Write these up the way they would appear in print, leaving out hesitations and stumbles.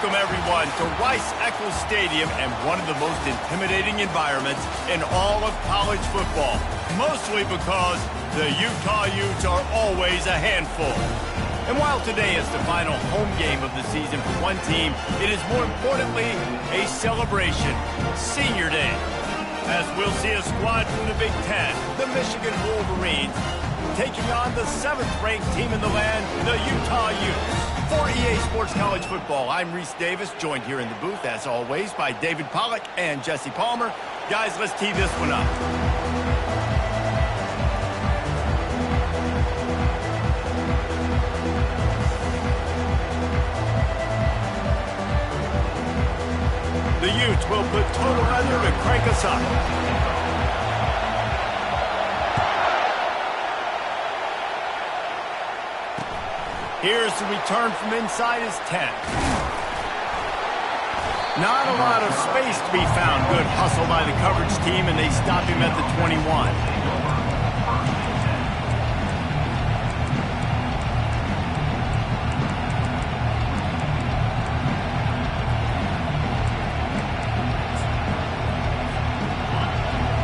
Welcome, everyone, to Rice-Eccles Stadium and one of the most intimidating environments in all of college football, mostly because the Utah Utes are always a handful. And while today is the final home game of the season for one team, it is more importantly a celebration, Senior Day, as we'll see a squad from the Big Ten, the Michigan Wolverines, taking on the 7th-ranked team in the land, the Utah Utes. For EA Sports College Football, I'm Reese Davis, joined here in the booth, as always, by David Pollack and Jesse Palmer. Guys, let's tee this one up. The Utes will put total weather to crank us up. Here's the return from inside his 10. Not a lot of space to be found. Good hustle by the coverage team, and they stop him at the 21.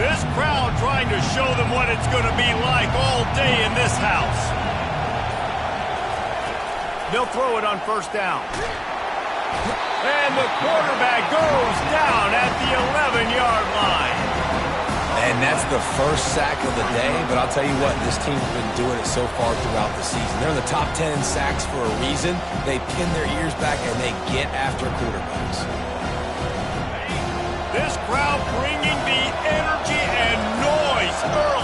This crowd trying to show them what it's going to be like all day in this house. They'll throw it on first down. And the quarterback goes down at the 11-yard line. And that's the first sack of the day, but I'll tell you what, this team's been doing it so far throughout the season. They're in the top 10 in sacks for a reason. They pin their ears back and they get after quarterbacks. This crowd bringing the energy and noise early.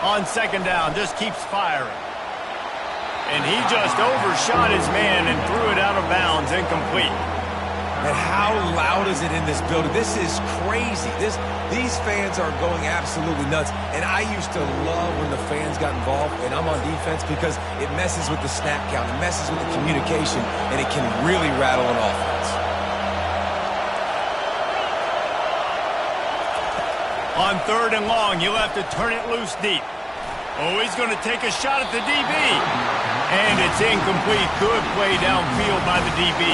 On second down, just keeps firing. And he just overshot his man and threw it out of bounds, incomplete. And how loud is it in this building? This is crazy. These fans are going absolutely nuts. And I used to love when the fans got involved, and I'm on defense, because it messes with the snap count, it messes with the communication, and it can really rattle an offense. On third and long, you'll have to turn it loose deep. Oh, he's going to take a shot at the DB. And it's incomplete. Good play downfield by the DB.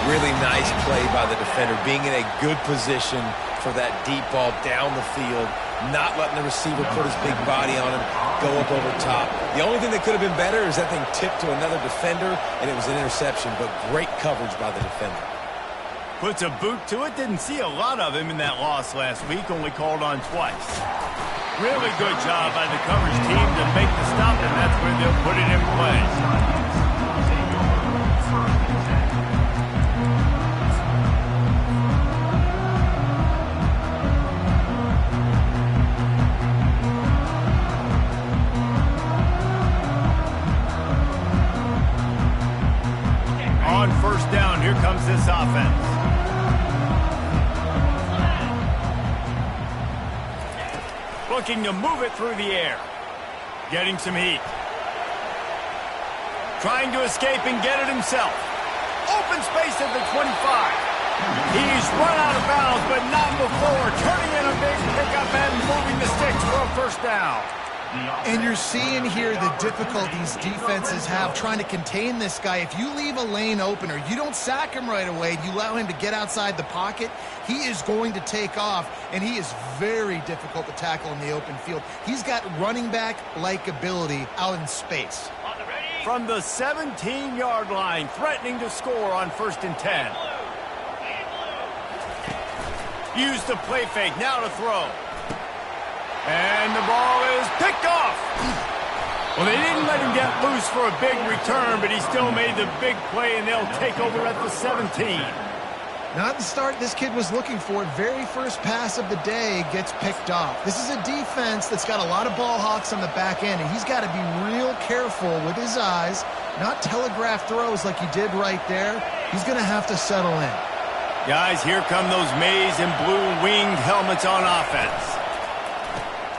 Really nice play by the defender, being in a good position for that deep ball down the field, not letting the receiver put his big body on him, go up over top. The only thing that could have been better is that thing tipped to another defender, and it was an interception, but great coverage by the defender. Puts a boot to it. Didn't see a lot of him in that loss last week, only called on twice. Really good job by the coverage team to make the stop, and that's where they'll put it in play. On first down, here comes this offense. Looking to move it through the air. Getting some heat. Trying to escape and get it himself. Open space at the 25. He's run out of bounds, but not before. Turning in a big pickup and moving the sticks for a first down. And you're seeing here the difficulties defenses have trying to contain this guy. If you leave a lane open or you don't sack him right away, you allow him to get outside the pocket, he is going to take off, and he is very difficult to tackle in the open field. He's got running back-like ability out in space. From the 17-yard line, threatening to score on first and 10. Use the play fake, now to throw. And the ball is picked off. Well, they didn't let him get loose for a big return, but he still made the big play, and they'll take over at the 17. Not the start this kid was looking for. Very first pass of the day gets picked off. This is a defense that's got a lot of ball hawks on the back end, and he's got to be real careful with his eyes, not telegraph throws like he did right there. He's going to have to settle in. Guys, here come those maize and blue winged helmets on offense.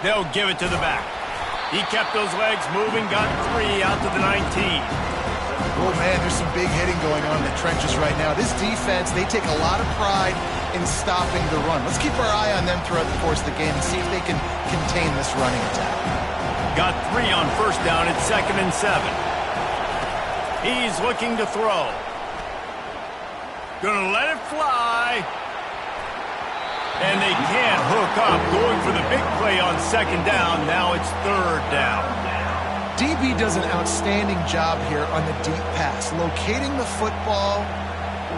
They'll give it to the back. He kept those legs moving, got 3 out to the 19. Oh, man, there's some big hitting going on in the trenches right now. This defense, they take a lot of pride in stopping the run. Let's keep our eye on them throughout the course of the game and see if they can contain this running attack. Got 3 on first down at 2nd and 7. He's looking to throw. Gonna let it fly. And they can't hook up. Going for the big play on second down. Now it's third down. DB does an outstanding job here on the deep pass. Locating the football,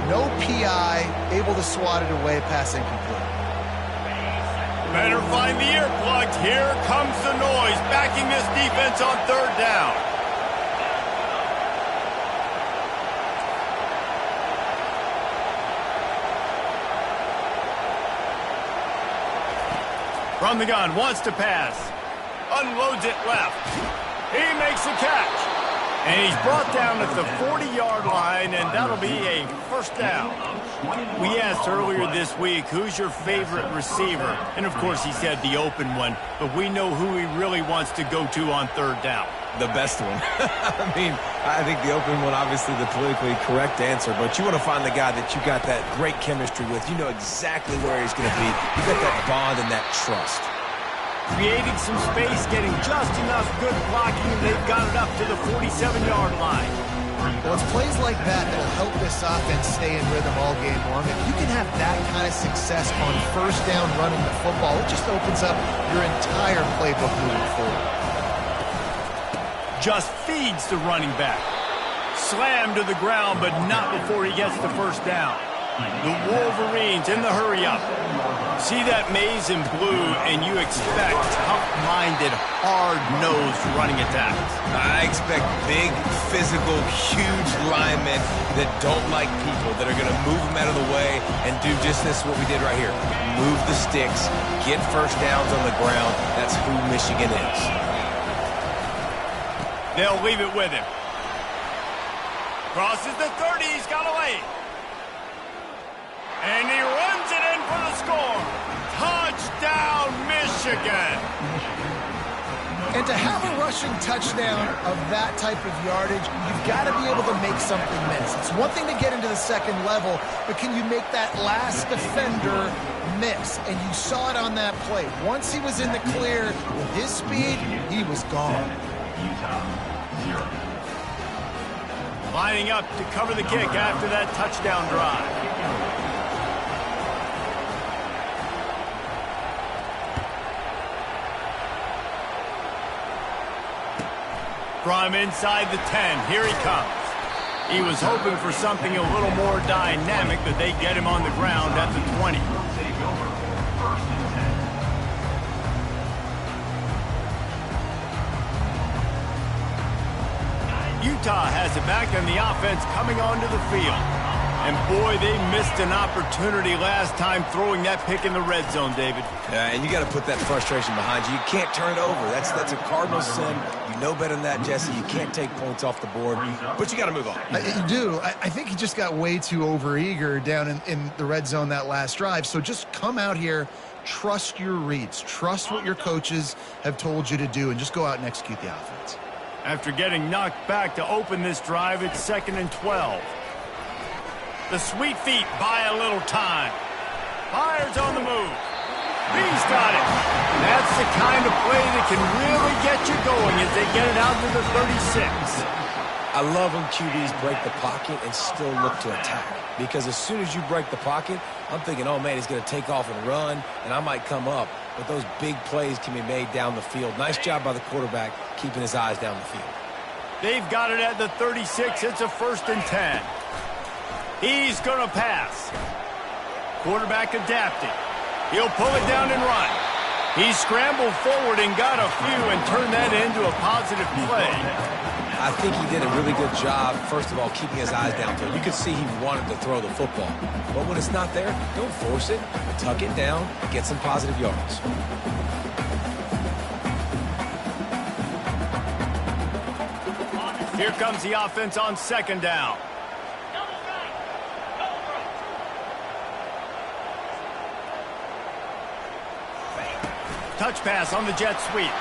no PI, able to swat it away, pass incomplete. Better find the earplugs. Here comes the noise. Backing this defense on third down. From the gun, wants to pass. Unloads it left. He makes the catch. And he's brought down at the 40-yard line, and that'll be a first down. We asked earlier this week, who's your favorite receiver? And, of course, he said the open one. But we know who he really wants to go to on third down. The best one. I mean, I think the open one, obviously the politically correct answer, but you want to find the guy that you got that great chemistry with. You know exactly where he's going to be. You got that bond and that trust. Creating some space, getting just enough good blocking, and they've got it up to the 47-yard line. Well, it's plays like that that'll help this offense stay in rhythm all game long. If you can have that kind of success on first down running the football, it just opens up your entire playbook moving forward. Just feeds the running back. Slammed to the ground, but not before he gets the first down. The Wolverines in the hurry-up. See that maze in blue, and you expect tough-minded, hard-nosed running attacks. I expect big, physical, huge linemen that don't like people, that are going to move them out of the way and do just this, what we did right here. Move the sticks, get first downs on the ground. That's who Michigan is. They'll leave it with him. Crosses the 30. He's got a lane. And he runs it in for the score. Touchdown, Michigan. And to have a rushing touchdown of that type of yardage, you've got to be able to make something miss. It's one thing to get into the second level, but can you make that last defender miss? And you saw it on that play. Once he was in the clear with his speed, he was gone. Lining up to cover the kick after that touchdown drive. From inside the 10, here he comes. He was hoping for something a little more dynamic, but they get him on the ground at the 20. Utah has it back, and the offense coming onto the field. And boy, they missed an opportunity last time throwing that pick in the red zone, David. Yeah, and you got to put that frustration behind you. You can't turn it over. That's a cardinal sin. You know better than that, Jesse. You can't take points off the board, but you got to move on. You do. I think he just got way too overeager down in the red zone that last drive. So just come out here, trust your reads, trust what your coaches have told you to do, and just go out and execute the offense. After getting knocked back to open this drive, it's 2nd and 12. The sweet feet buy a little time. Fires on the move. He's got it. That's the kind of play that can really get you going as they get it out to the 36. I love when QBs break the pocket and still look to attack. Because as soon as you break the pocket, I'm thinking, oh, man, he's going to take off and run, and I might come up. But those big plays can be made down the field. Nice job by the quarterback keeping his eyes down the field. They've got it at the 36. It's a 1st and 10. He's going to pass. Quarterback adapting. He'll pull it down and run. He scrambled forward and got a few and turned that into a positive play. I think he did a really good job, first of all, keeping his eyes downfield. You could see he wanted to throw the football. But when it's not there, don't force it. Tuck it down and get some positive yards. Here comes the offense on 2nd down. Touch pass on the jet sweep.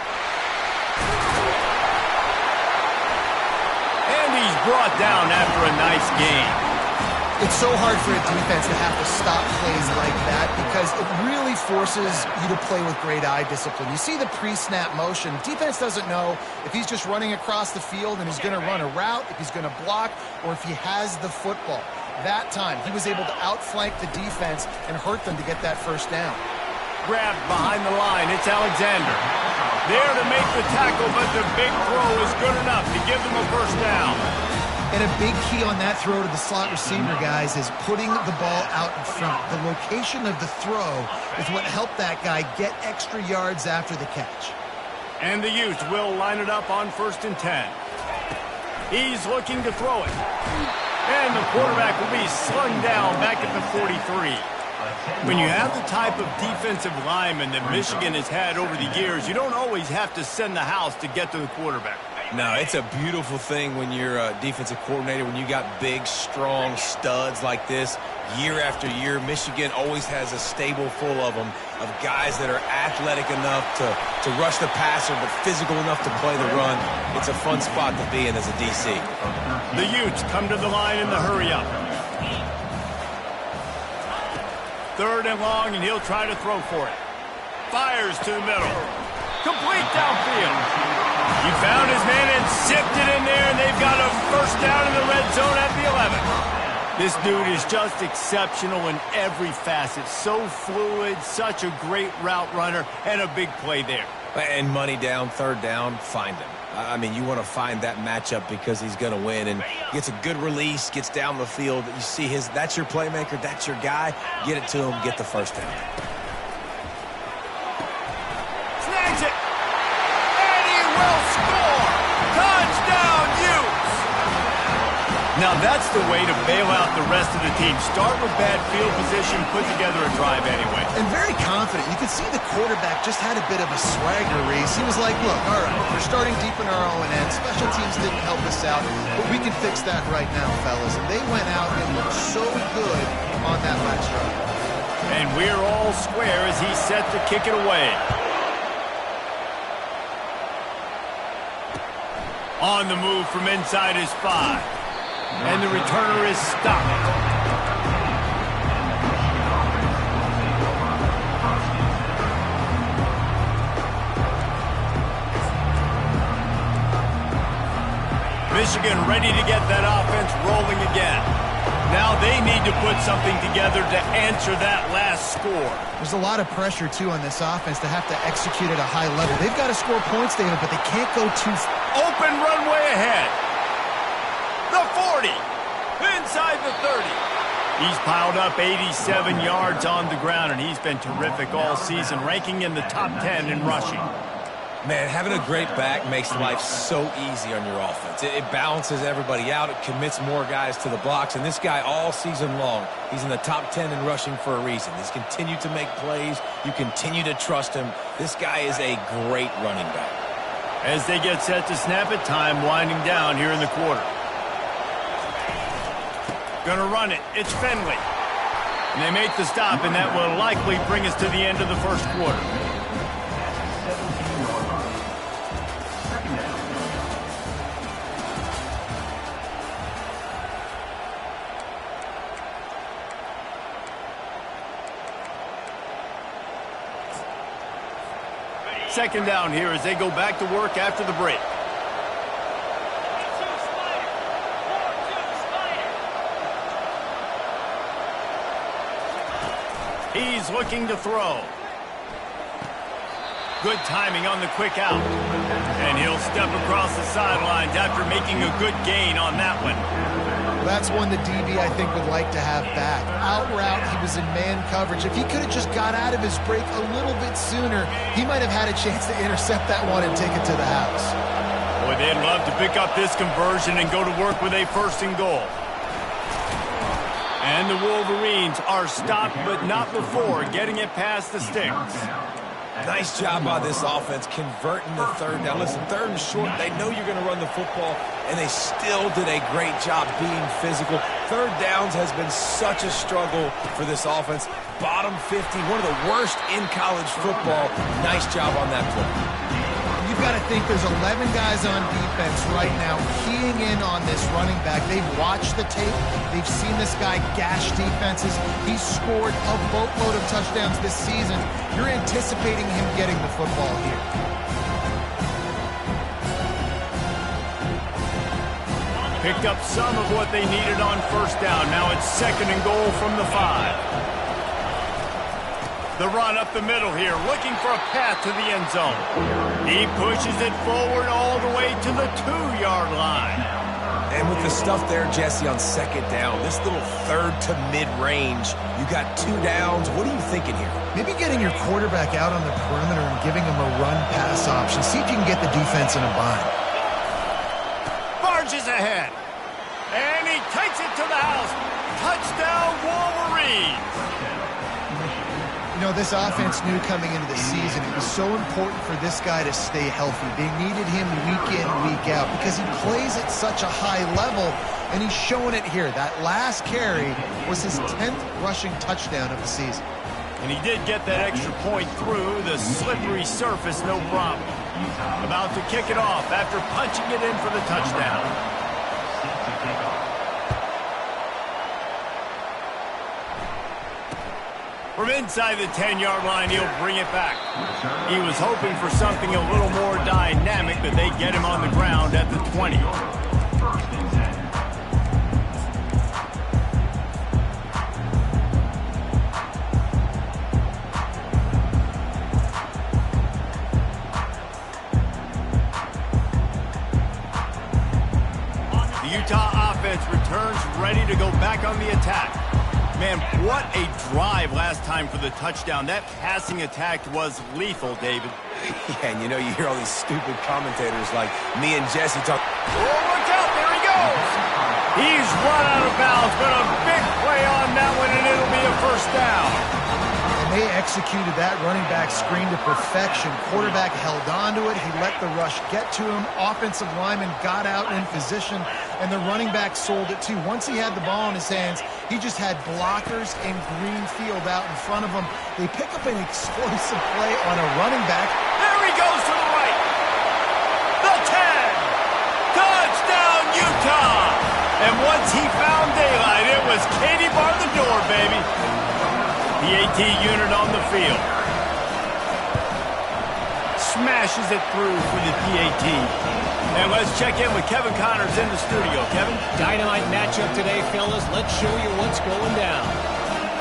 And he's brought down after a nice gain. It's so hard for a defense to have to stop plays like that because it really forces you to play with great eye discipline. You see the pre-snap motion. Defense doesn't know if he's just running across the field and he's going to run a route, if he's going to block, or if he has the football. That time, he was able to outflank the defense and hurt them to get that first down. Grabbed behind the line. It's Alexander. There to make the tackle, but the big throw is good enough to give them a first down. And a big key on that throw to the slot receiver, guys, is putting the ball out in front. The location of the throw is what helped that guy get extra yards after the catch. And the Utes will line it up on 1st and 10. He's looking to throw it. And the quarterback will be slung down back at the 43. When you have the type of defensive lineman that Michigan has had over the years, you don't always have to send the house to get to the quarterback. No, it's a beautiful thing when you're a defensive coordinator, when you got big, strong studs like this. Year after year, Michigan always has a stable full of them, of guys that are athletic enough to rush the passer, but physical enough to play the run. It's a fun spot to be in as a DC. The Utes come to the line in the hurry-up. 3rd and long, and he'll try to throw for it. Fires to the middle. Complete downfield. He found his man and zipped it in there, and they've got a first down in the red zone at the 11. This dude is just exceptional in every facet. So fluid, such a great route runner, and a big play there. And money down, 3rd down, find him. I mean, you want to find that matchup because he's going to win, and gets a good release, gets down the field. You see that's your playmaker, that's your guy. Get it to him, get the first down. Snags it, and he will score. Touchdown, Utes. Now that's the way to bail out the rest of the team. Start with bad field position, put together a drive anyway. And very confident. You could see the quarterback just had a bit of a swagger race. He was like, look, all right, we're starting deep in our own end. Special teams didn't help us out, but we can fix that right now, fellas. And they went out and looked so good on that last drive. And we're all square as he's set to kick it away. On the move from inside his 5. And the returner is stopped. Michigan ready to get that offense rolling again. Now they need to put something together to answer that last score. There's a lot of pressure, too, on this offense to have to execute at a high level. They've got to score points, David, but they can't go too far. Open runway ahead. The 40. Inside the 30. He's piled up 87 yards on the ground, and he's been terrific all season, ranking in the top 10 in rushing. Man, having a great back makes life so easy on your offense. It balances everybody out. It commits more guys to the blocks. And this guy all season long, he's in the top 10 in rushing for a reason. He's continued to make plays. You continue to trust him. This guy is a great running back. As they get set to snap it, time winding down here in the quarter. Gonna run it. It's Finley. And they make the stop, and that will likely bring us to the end of the first quarter. Second down here as they go back to work after the break. He's looking to throw. Good timing on the quick out. And he'll step across the sidelines after making a good gain on that one. That's one the DB, I think, would like to have back. Out route, he was in man coverage. If he could have just got out of his break a little bit sooner, he might have had a chance to intercept that one and take it to the house. Boy, they'd love to pick up this conversion and go to work with a 1st and goal. And the Wolverines are stopped, but not before getting it past the sticks. Nice job by this offense converting the 3rd down. Listen, 3rd and short, they know you're going to run the football, and they still did a great job being physical. 3rd downs has been such a struggle for this offense. Bottom 50, one of the worst in college football. Nice job on that play. You've got to think there's 11 guys on defense right now keying in on this running back. They've watched the tape. They've seen this guy gash defenses. He's scored a boatload of touchdowns this season. You're anticipating him getting the football here. Picked up some of what they needed on first down. Now it's 2nd and goal from the 5. The run up the middle here, looking for a path to the end zone. He pushes it forward all the way to the 2-yard line. And with the stuff there, Jesse, on 2nd down, this little 3rd to mid-range, you got 2 downs. What are you thinking here? Maybe getting your quarterback out on the perimeter and giving him a run-pass option. See if you can get the defense in a bind. Barges ahead. And he takes it to the house. Touchdown, Wolverines. You know, this offense knew coming into the season it was so important for this guy to stay healthy. They needed him week in, week out because he plays at such a high level, and he's showing it here. That last carry was his 10th rushing touchdown of the season. And he did get that extra point through the slippery surface, no problem. About to kick it off after punching it in for the touchdown. From inside the 10-yard line, he'll bring it back. He was hoping for something a little more dynamic, but they get him on the ground at the 20. The Utah offense returns ready to go back on the attack. Man, what a drive last time for the touchdown. That passing attack was lethal, David. Yeah, and you know, you hear all these stupid commentators like me and Jesse talk. Oh, look out, there he goes. He's run out of bounds, but a big play on that one, and it'll be a first down. And they executed that running back screen to perfection. Quarterback held on to it. He let the rush get to him. Offensive lineman got out in position, and the running back sold it too. Once he had the ball in his hands, he just had blockers and green field out in front of him. They pick up an explosive play on a running back. There he goes to the right. The 10. Touchdown, Utah. And once he found daylight, it was Katie bar the door, baby. The AT unit on the field. Smashes it through for the PAT. And let's check in with Kevin Connors in the studio. Kevin? Dynamite matchup today, fellas. Let's show you what's going down.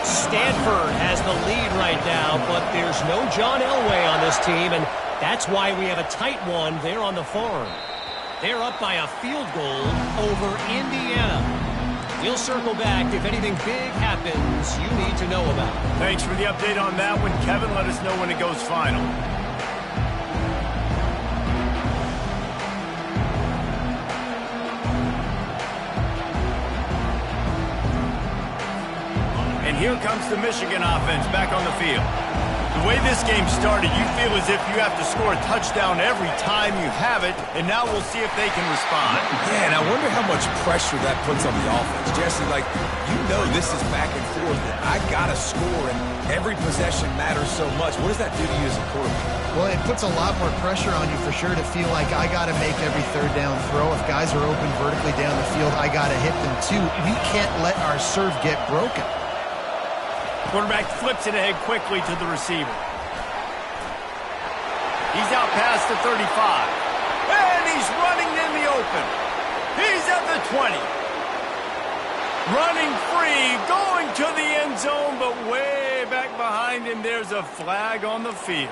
Stanford has the lead right now, but there's no John Elway on this team, and that's why we have a tight one there on the farm. They're up by a field goal over Indiana. We'll circle back if anything big happens you need to know about. Thanks for the update on that one, Kevin. Let us know when it goes final. And here comes the Michigan offense back on the field. The way this game started, you feel as if you have to score a touchdown every time you have it, and now we'll see if they can respond. Yeah, and I wonder how much pressure that puts on the offense. Jesse, like, you know this is back and forth, and I got to score, and every possession matters so much. What does that do to you as a quarterback? Well, it puts a lot more pressure on you for sure to feel like I got to make every third down throw. If guys are open vertically down the field, I got to hit them too. We can't let our serve get broken. Quarterback flips it ahead quickly to the receiver. He's out past the 35. And he's running in the open. He's at the 20. Running free, going to the end zone, but way back behind him, there's a flag on the field.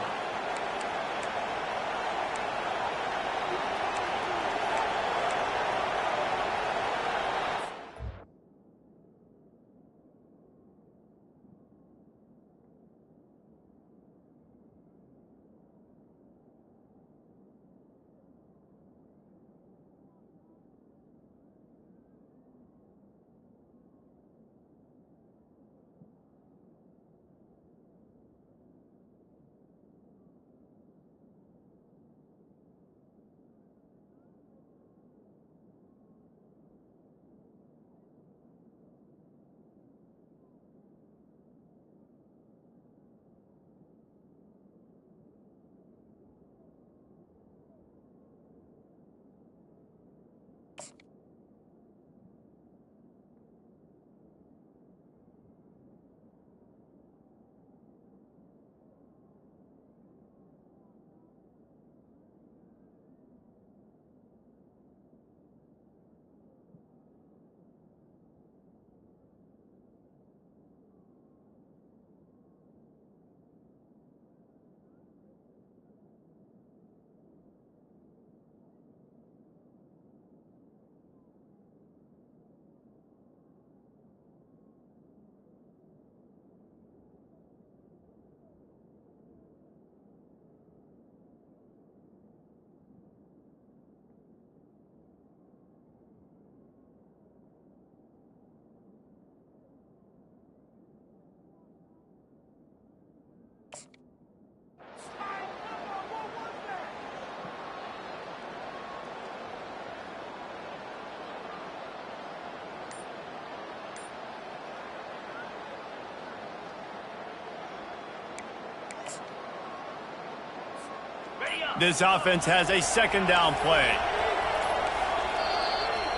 This offense has a second down play.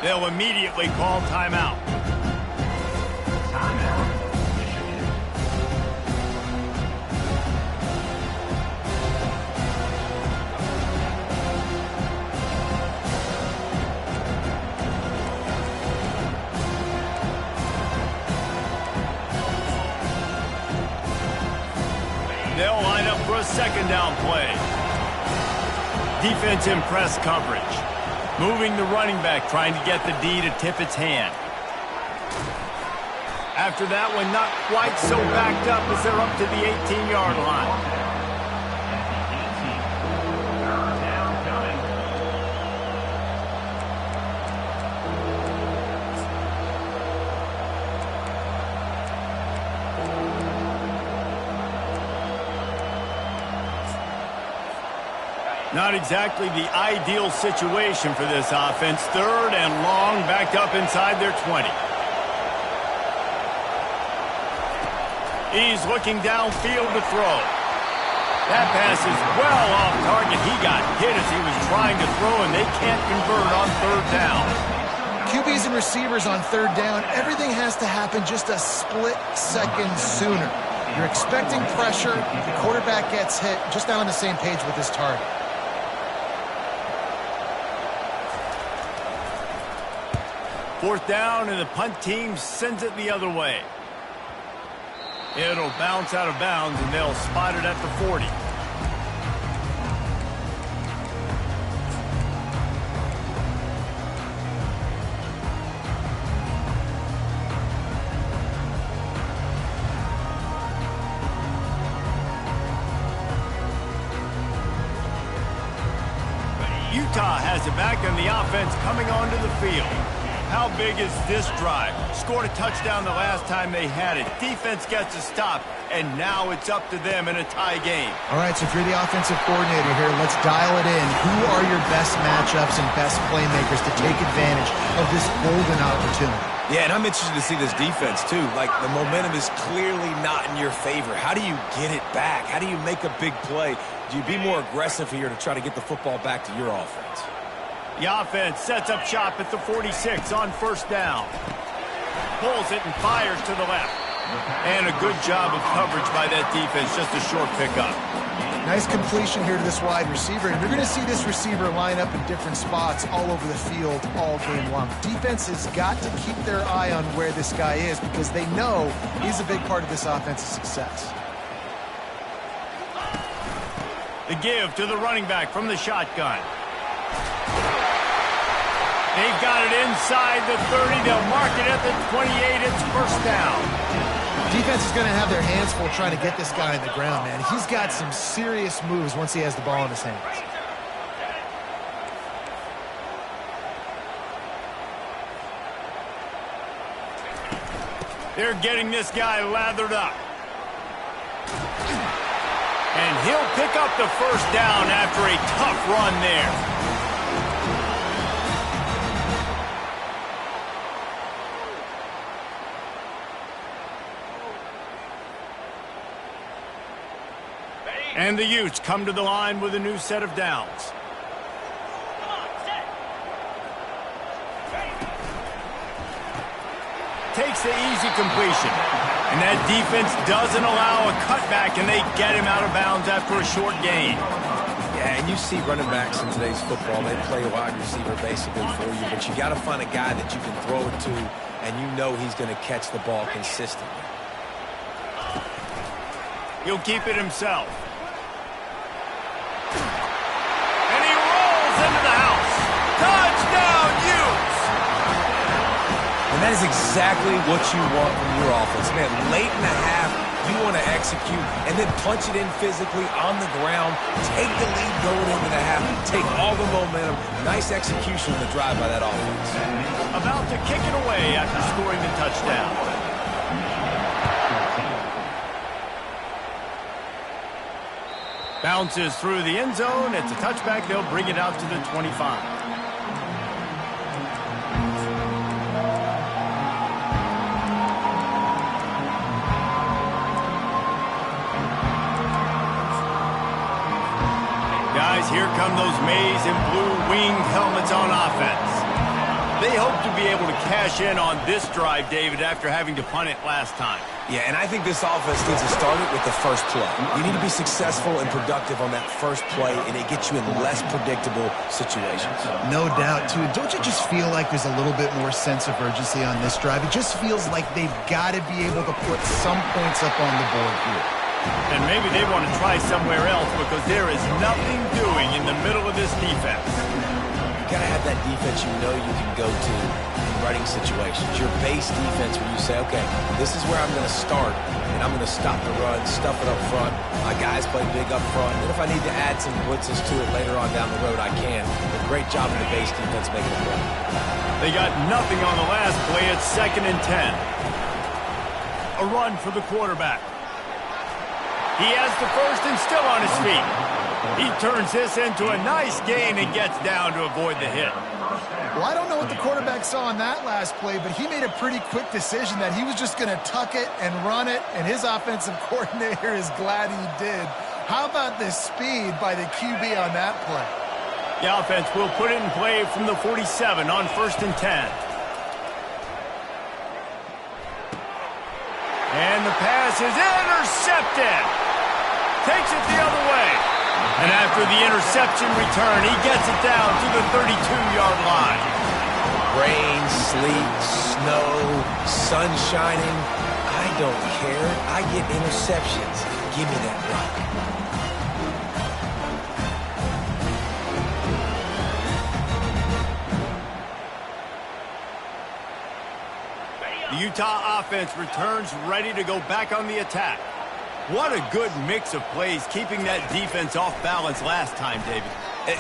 They'll immediately call timeout. They'll line up for a second down play. Defense in press coverage. Moving the running back, trying to get the D to tip its hand. After that one, not quite so backed up as they're up to the 18-yard line. Not exactly the ideal situation for this offense. Third and long, backed up inside their 20. He's looking downfield to throw. That pass is well off target. He got hit as he was trying to throw, and they can't convert on third down. QBs and receivers on third down, everything has to happen just a split second sooner. You're expecting pressure, the quarterback gets hit, just not on the same page with his target. Fourth down, and the punt team sends it the other way. It'll bounce out of bounds, and they'll spot it at the 40. Utah has it back, and the offense coming onto the field. How big is this drive? Scored a touchdown the last time they had it. Defense gets a stop, and now it's up to them in a tie game. All right, so if you're the offensive coordinator here, let's dial it in. Who are your best matchups and best playmakers to take advantage of this golden opportunity? Yeah, and I'm interested to see this defense, too. Like, the momentum is clearly not in your favor. How do you get it back? How do you make a big play? Do you be more aggressive here to try to get the football back to your offense? The offense sets up shop at the 46 on first down. Pulls it and fires to the left. And a good job of coverage by that defense, just a short pickup. Nice completion here to this wide receiver. And you're going to see this receiver line up in different spots all over the field all game long. Defense has got to keep their eye on where this guy is because they know he's a big part of this offense's success. The give to the running back from the shotgun. They've got it inside the 30. They'll mark it at the 28. It's first down. Defense is going to have their hands full trying to get this guy on the ground, man. He's got some serious moves once he has the ball in his hands. They're getting this guy lathered up. And he'll pick up the first down after a tough run there. And the Utes come to the line with a new set of downs. Takes the easy completion. And that defense doesn't allow a cutback, and they get him out of bounds after a short gain. Yeah, and you see running backs in today's football, they play a wide receiver basically for you, but you got to find a guy that you can throw it to, and you know he's going to catch the ball consistently. He'll keep it himself. And he rolls into the house. Touchdown, Utes! And that is exactly what you want from your offense. Man, late in the half, you want to execute and then punch it in physically on the ground, take the lead going into the half, take all the momentum. Nice execution of the drive by that offense. About to kick it away after scoring the touchdown. Bounces through the end zone. It's a touchback. They'll bring it out to the 25. Guys, here come those maize and blue winged helmets on offense. They hope to be able to cash in on this drive, David, after having to punt it last time. Yeah, and I think this offense needs to start it with the first play. You need to be successful and productive on that first play, and it gets you in less predictable situations. No doubt, too. Don't you just feel like there's a little bit more sense of urgency on this drive? It just feels like they've got to be able to put some points up on the board here. And maybe they want to try somewhere else because there is nothing doing in the middle of this defense. You got to have that defense you know you can go to in running situations. Your base defense where you say, okay, this is where I'm going to start, and I'm going to stop the run, stuff it up front. My guys play big up front. And if I need to add some blitzes to it later on down the road, I can. But great job in the base defense making it work. They got nothing on the last play at 2nd and 10. A run for the quarterback. He has the first and still on his feet. He turns this into a nice gain and gets down to avoid the hit. Well, I don't know what the quarterback saw on that last play, but he made a pretty quick decision that he was just going to tuck it and run it, and his offensive coordinator is glad he did. How about the speed by the QB on that play? The offense will put it in play from the 47 on 1st and 10. And the pass is intercepted. Takes it the other way. And after the interception return, he gets it down to the 32-yard line. Rain, sleet, snow, sun shining. I don't care. I get interceptions. Give me that rock. The Utah offense returns ready to go back on the attack. What a good mix of plays, keeping that defense off balance last time, David.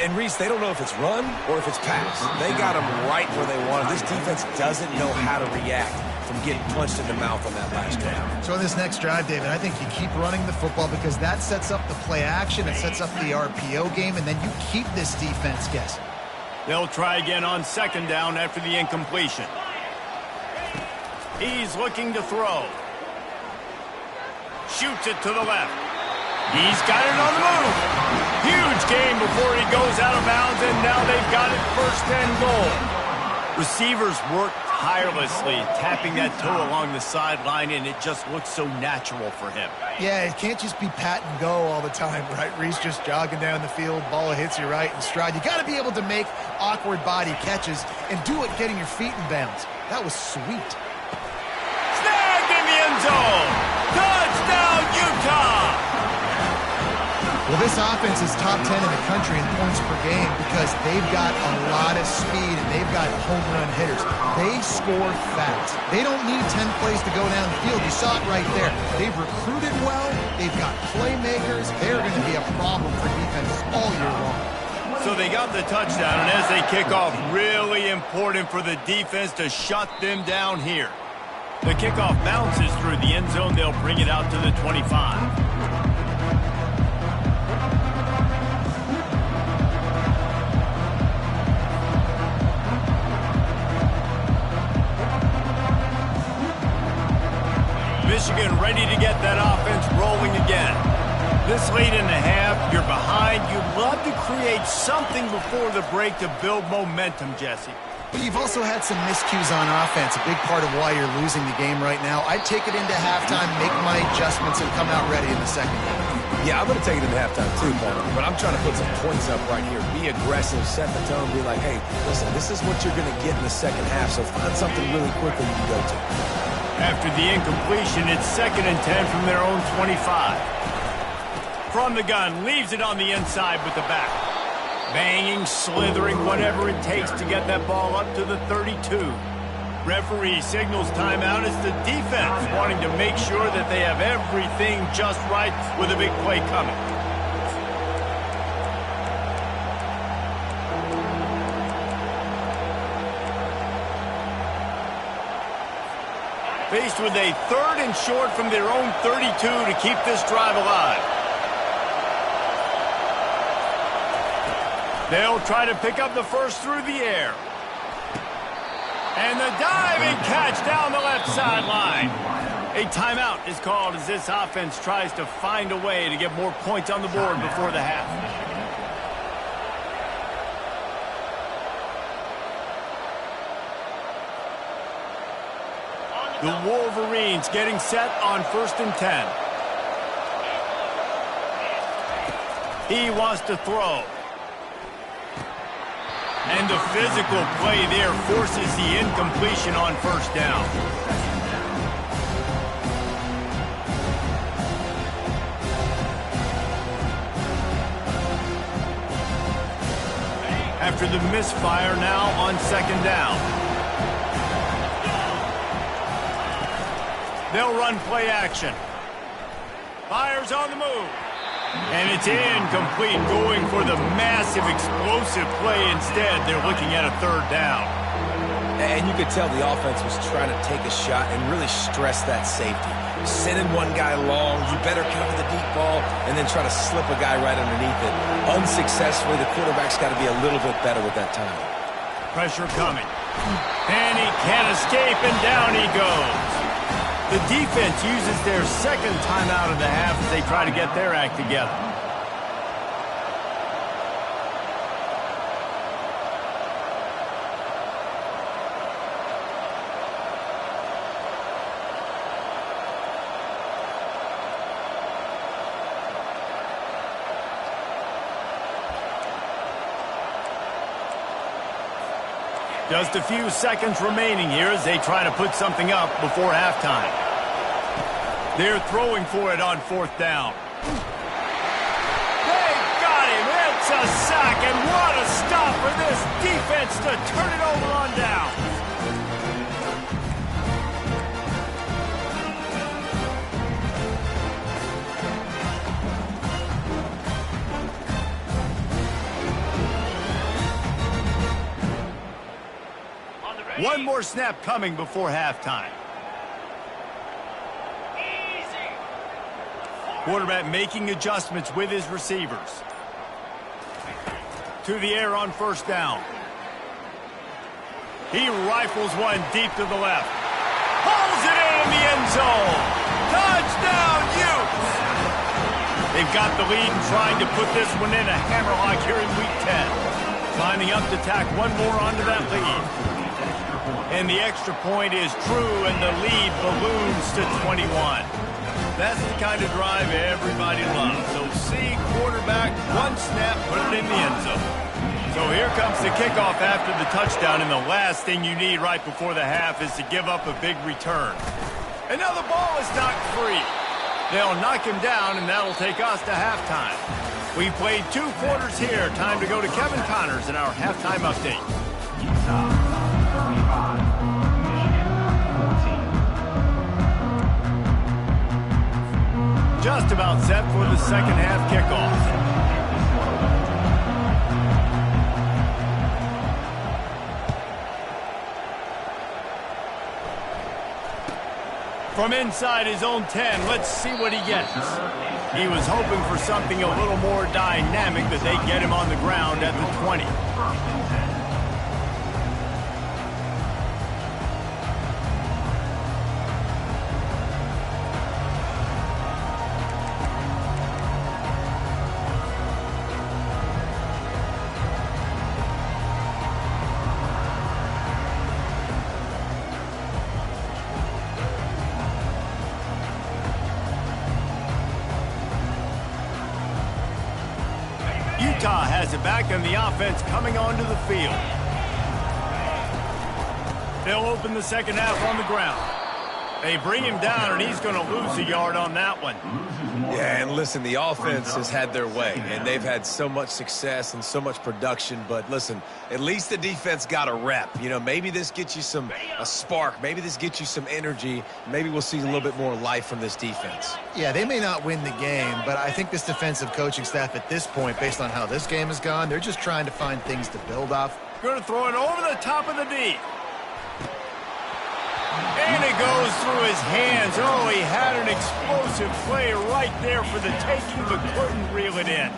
And Reese, they don't know if it's run or if it's pass. They got them right where they want them. This defense doesn't know how to react from getting punched in the mouth on that last drive. So in this next drive, David, I think you keep running the football because that sets up the play action, it sets up the RPO game, and then you keep this defense guessing. They'll try again on 2nd down after the incompletion. He's looking to throw. Shoots it to the left. He's got it on the move. Huge gain before he goes out of bounds, and now they've got it 1st and goal. Receivers work tirelessly, tapping that toe along the sideline, and it just looks so natural for him. Yeah, it can't just be pat and go all the time, right? Reese just jogging down the field, ball hits you right in stride. You got to be able to make awkward body catches and do it getting your feet in bounds. That was sweet. Snagged in the end zone. Touchdown, Utah! Well, this offense is top 10 in the country in points per game because they've got a lot of speed and they've got home run hitters. They score fast. They don't need 10 plays to go down the field. You saw it right there. They've recruited well. They've got playmakers. They're going to be a problem for defenses all year long. So they got the touchdown, and as they kick off, really important for the defense to shut them down here. The kickoff bounces through the end zone. They'll bring it out to the 25. Michigan ready to get that offense rolling again. This late in the half, you're behind. You'd love to create something before the break to build momentum, Jesse. But you've also had some miscues on offense, a big part of why you're losing the game right now. I'd take it into halftime, make my adjustments, and come out ready in the second half. Yeah, I'm going to take it into halftime too, Paul. But I'm trying to put some points up right here. Be aggressive, set the tone, be like, hey, listen, this is what you're going to get in the second half, so find something really quickly you can go to. After the incompletion, it's 2nd and 10 from their own 25. From the gun, leaves it on the inside with the back. Banging, slithering, whatever it takes to get that ball up to the 32. Referee signals timeout as the defense wanting to make sure that they have everything just right with a big play coming. Faced with a 3rd and short from their own 32 to keep this drive alive. They'll try to pick up the first through the air. And the diving catch down the left sideline. A timeout is called as this offense tries to find a way to get more points on the board before the half. The Wolverines getting set on 1st and 10. He wants to throw. And the physical play there forces the incompletion on 1st down. After the misfire, now on 2nd down. They'll run play action. Fires on the move. And it's incomplete, going for the massive explosive play instead. They're looking at a 3rd down. And you could tell the offense was trying to take a shot and really stress that safety. Sending one guy long, you better cover the deep ball, and then try to slip a guy right underneath it. Unsuccessfully, the quarterback's got to be a little bit better with that time. Pressure coming. And he can't escape, and down he goes. The defense uses their 2nd timeout of the half as they try to get their act together. Just a few seconds remaining here as they try to put something up before halftime. They're throwing for it on 4th down. They got him. It's a sack, and what a stop for this defense to turn it over on down. One more snap coming before halftime. Quarterback making adjustments with his receivers. To the air on 1st down. He rifles one deep to the left. Pulls it in the end zone. Touchdown, Utes! They've got the lead and trying to put this one in a hammerlock here in Week 10. Lining up to tack one more onto that lead. And the extra point is true, and the lead balloons to 21. That's the kind of drive everybody loves. So see quarterback, one snap, put it in the end zone. So here comes the kickoff after the touchdown, and the last thing you need right before the half is to give up a big return. And now the ball is knocked free. They'll knock him down, and that'll take us to halftime. We played 2 quarters here. Time to go to Kevin Connors in our halftime update. Just about set for the 2nd half kickoff. From inside his own 10, let's see what he gets. He was hoping for something a little more dynamic, but they get him on the ground at the 20. Utah has it back, and the offense coming onto the field. They'll open the 2nd half on the ground. They bring him down, and he's going to lose a yard on that one. Yeah, and listen, the offense has had their way, and they've had so much success and so much production. But listen, at least the defense got a rep. You know, maybe this gets you a spark. Maybe this gets you some energy. Maybe we'll see a little bit more life from this defense. Yeah, they may not win the game, but I think this defensive coaching staff at this point, based on how this game has gone, they're just trying to find things to build off. Going to throw it over the top of the D. And it goes through his hands. Oh, he had an explosive play right there for the taking, but couldn't reel it in.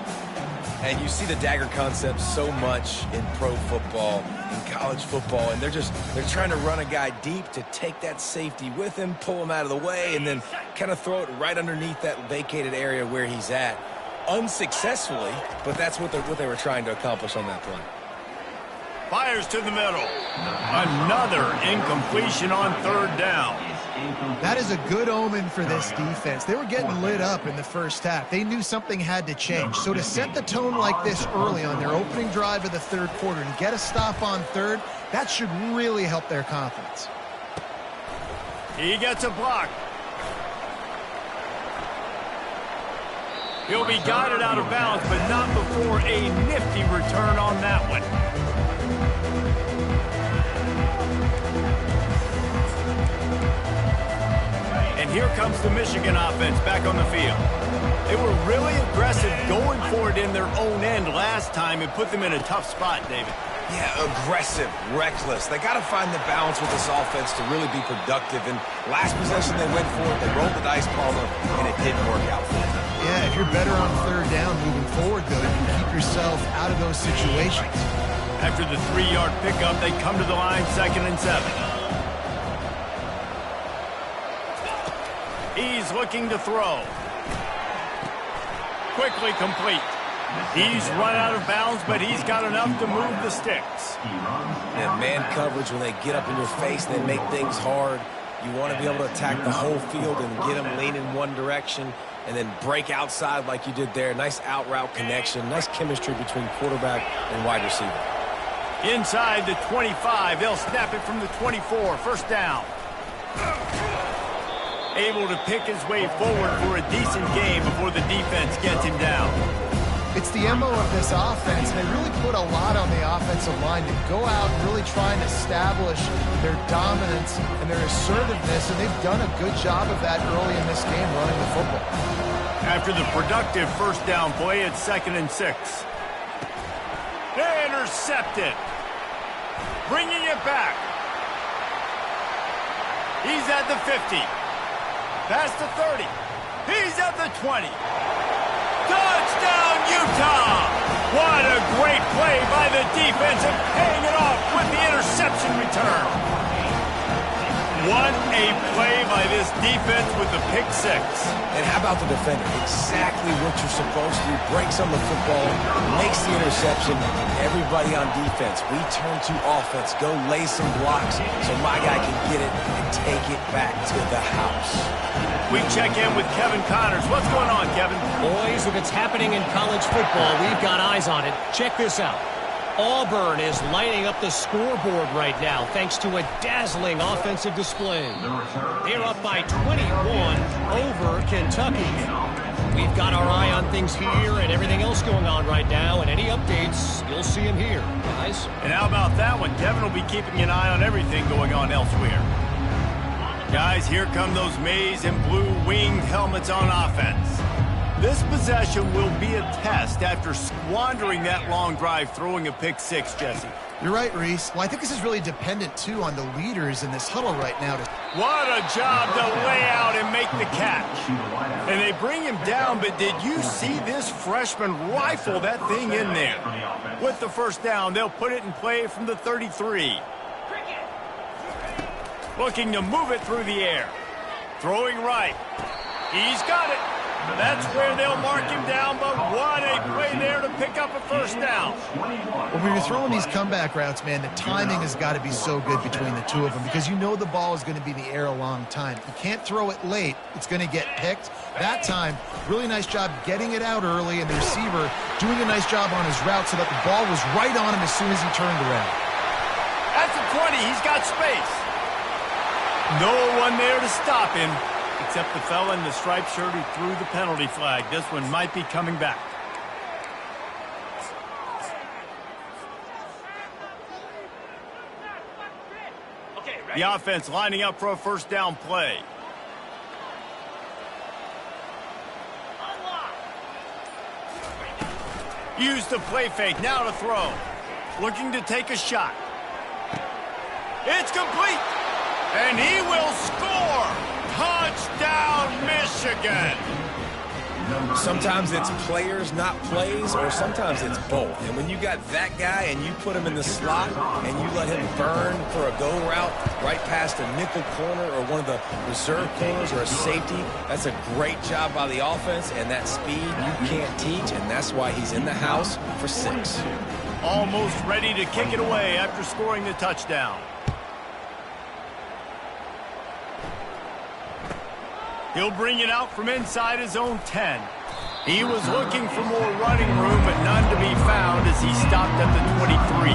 And you see the dagger concept so much in pro football, in college football, and they're trying to run a guy deep to take that safety with him, pull him out of the way, and then kind of throw it right underneath that vacated area where he's at. Unsuccessfully, but that's what they were trying to accomplish on that play. Fires to the middle. Another incompletion on 3rd down. That is a good omen for this defense. They were getting lit up in the first half. They knew something had to change. So to set the tone like this early on their opening drive of the third quarter and get a stop on third, that should really help their confidence. He gets a block. He'll be guided out of bounds, but not before a nifty return on that one. And here comes the Michigan offense back on the field. They were really aggressive going for it in their own end last time and put them in a tough spot, David. Yeah, aggressive, reckless. They got to find the balance with this offense to really be productive. And last possession they went for it, they rolled the dice, Palmer, and it didn't work out for them. Yeah, if you're better on third down moving forward, though, you can keep yourself out of those situations. After the 3-yard pickup, they come to the line 2nd and 7. He's looking to throw. Quickly complete. He's run out of bounds, but he's got enough to move the sticks. And man coverage, when they get up in your face, they make things hard. You want to be able to attack the whole field and get them lean in one direction and then break outside like you did there. Nice out route connection, nice chemistry between quarterback and wide receiver. Inside the 25, they'll snap it from the 24, first down. Able to pick his way forward for a decent game before the defense gets him down. It's the MO of this offense, and they really put a lot on the offensive line to go out and really try and establish their dominance and their assertiveness, and they've done a good job of that early in this game running the football. After the productive first down play, it's 2nd and 6. Intercepted. Bringing it back. He's at the 50. Past the 30. He's at the 20. Touchdown, Utah! What a great play by the defense and paying it off with the interception return. What a play by this defense with the pick 6. And how about the defender? Exactly what you're supposed to do. Breaks on the football, makes the interception. Everybody on defense, we turn to offense. Go lay some blocks so my guy can get it and take it back to the house. We check in with Kevin Connors. What's going on, Kevin? Boys, if it's happening in college football, we've got eyes on it. Check this out. Auburn is lighting up the scoreboard right now thanks to a dazzling offensive display. They're up by 21 over Kentucky. We've got our eye on things here and everything else going on right now, and any updates, you'll see them here, guys. And how about that one? Kevin will be keeping an eye on everything going on elsewhere. Guys, here come those maize and blue winged helmets on offense. This possession will be a test after squandering that long drive throwing a pick 6, Jesse. You're right, Reese. Well, I think this is really dependent, too, on the leaders in this huddle right now. What a job to lay out and make the catch. And they bring him down, but did you see this freshman rifle that thing in there? With the first down, they'll put it in play from the 33. Looking to move it through the air. Throwing right. He's got it. That's where they'll mark him down, but what a play there to pick up a first down. Well, when you're throwing these comeback routes, man, the timing has got to be so good between the two of them because you know the ball is going to be in the air a long time. You can't throw it late. It's going to get picked. That time, really nice job getting it out early, and the receiver doing a nice job on his route so that the ball was right on him as soon as he turned around. At the 20, he's got space. No one there to stop him, except the fella in the striped shirt who threw the penalty flag. This one might be coming back. The offense lining up for a first down play. Use the play fake, now to throw. Looking to take a shot. It's complete. And he will score! Touchdown, Michigan! Sometimes it's players, not plays, or sometimes it's both. And when you got that guy and you put him in the slot and you let him burn for a go route right past a nickel corner or one of the reserve corners or a safety, that's a great job by the offense, and that speed you can't teach, and that's why he's in the house for 6. Almost ready to kick it away after scoring the touchdown. He'll bring it out from inside his own 10. He was looking for more running room, but none to be found as he stopped at the 23.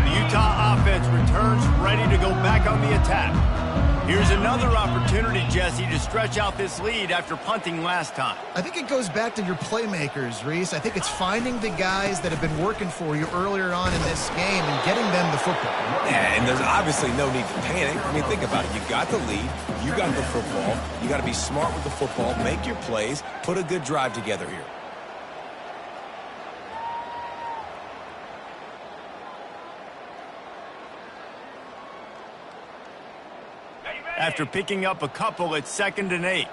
The Utah offense returns ready to go back on the attack. Here's another opportunity, Jesse, to stretch out this lead after punting last time. I think it goes back to your playmakers, Reese. I think it's finding the guys that have been working for you earlier on in this game and getting them the football. Yeah, and there's obviously no need to panic. I mean, think about it. You got the lead. You got the football. You got to be smart with the football, make your plays, put a good drive together here. After picking up a couple, it's 2nd and 8.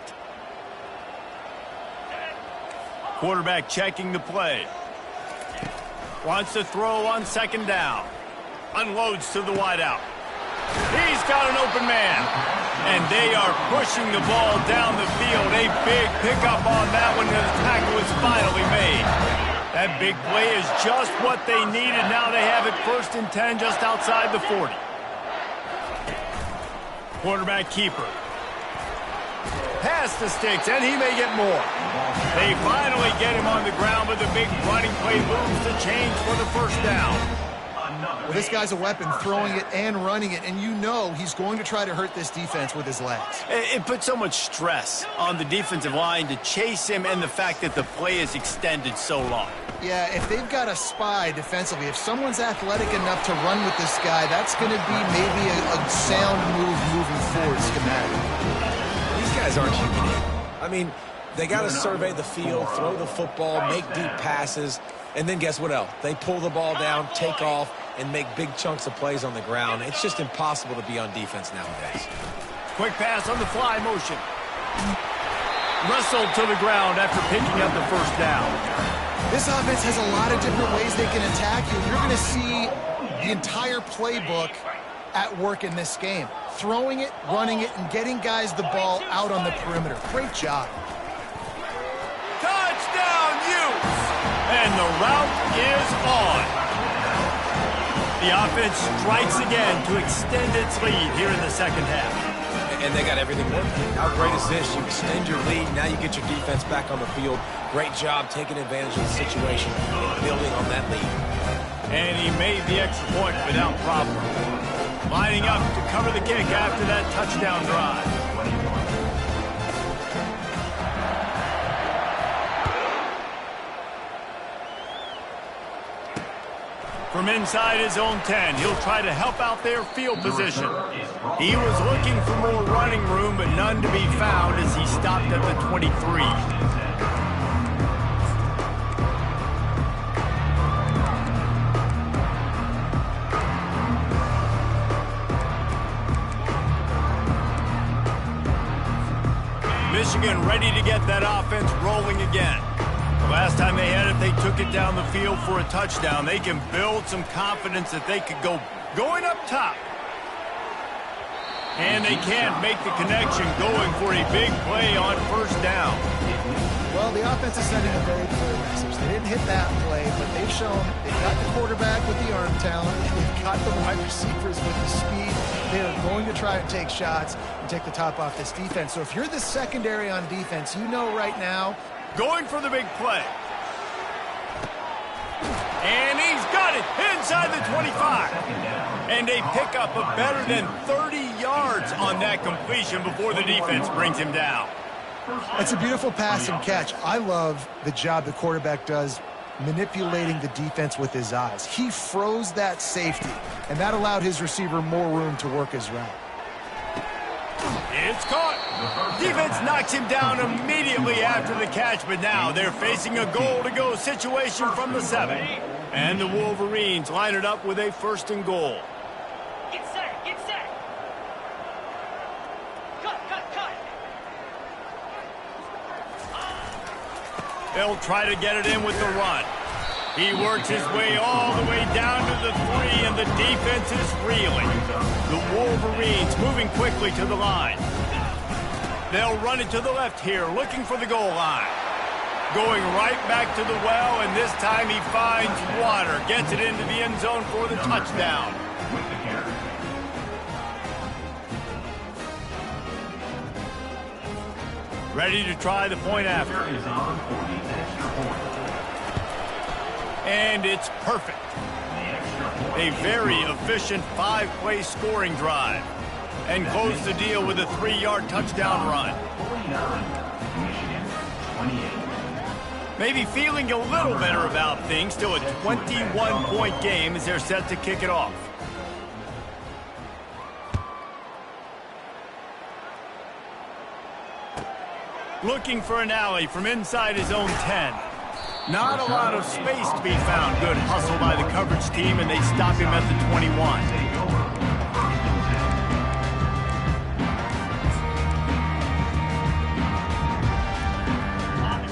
Quarterback checking the play. Wants to throw on 2nd down. Unloads to the wideout. He's got an open man. And they are pushing the ball down the field. A big pickup on that one, and the tackle is finally made. That big play is just what they needed. Now they have it 1st and 10 just outside the 40. Quarterback keeper. Pass the sticks, and he may get more. They finally get him on the ground, but the big running play moves the chains for the 1st down. Well, this guy's a weapon, throwing it and running it, and you know he's going to try to hurt this defense with his legs. It puts so much stress on the defensive line to chase him, and the fact that the play is extended so long. Yeah, if they've got a spy defensively, if someone's athletic enough to run with this guy, that's going to be maybe a sound move moving forward schematic. These guys aren't human. I mean, they got to survey the field, throw the football, make deep passes, and then guess what else? They pull the ball down, take off, and make big chunks of plays on the ground. It's just impossible to be on defense nowadays. Quick pass on the fly motion. Wrestled to the ground after picking up the 1st down. This offense has a lot of different ways they can attack you. You're going to see the entire playbook at work in this game. Throwing it, running it, and getting guys the ball out on the perimeter. Great job. Touchdown, Utes! And the route is on. The offense strikes again to extend its lead here in the 2nd half. And they got everything working. How great is this? You extend your lead. Now you get your defense back on the field. Great job taking advantage of the situation and building on that lead. And he made the extra point without problem. Lining up to cover the kick after that touchdown drive. From inside his own 10, he'll try to help out their field position. He was looking for more running room, but none to be found as he stopped at the 23. Michigan ready to get that offense rolling again. The last time they had it, they took it down the field for a touchdown. They can build some confidence that they could go going up top. And they can't make the connection going for a big play on 1st down. Well, the offense is sending a very clear message. They didn't hit that play, but they've shown they've got the quarterback with the arm talent, and they've got the wide receivers with the speed. They are going to try and take shots and take the top off this defense. So if you're the secondary on defense, you know right now, going for the big play. And he's got it inside the 25. And a pickup of better than 30 yards on that completion before the defense brings him down. That's a beautiful pass and catch. I love the job the quarterback does manipulating the defense with his eyes. He froze that safety, and that allowed his receiver more room to work his route. It's caught. Defense knocks him down immediately after the catch, but now they're facing a goal-to-go situation from the 7. And the Wolverines line it up with a 1st and goal. Get set, get set. Cut. They'll try to get it in with the run. He works his way all the way down to the 3, and the defense is reeling. The Wolverines moving quickly to the line. They'll run it to the left here, looking for the goal line. Going right back to the well, and this time he finds water. Gets it into the end zone for the touchdown. Ready to try the point after. And it's perfect. A very efficient 5-play scoring drive. And close the deal with a 3-yard touchdown run. Maybe feeling a little better about things. Still a 21-point game as they're set to kick it off. Looking for an alley from inside his own 10. Not a lot of space to be found. Good hustle by the coverage team, and they stop him at the 21.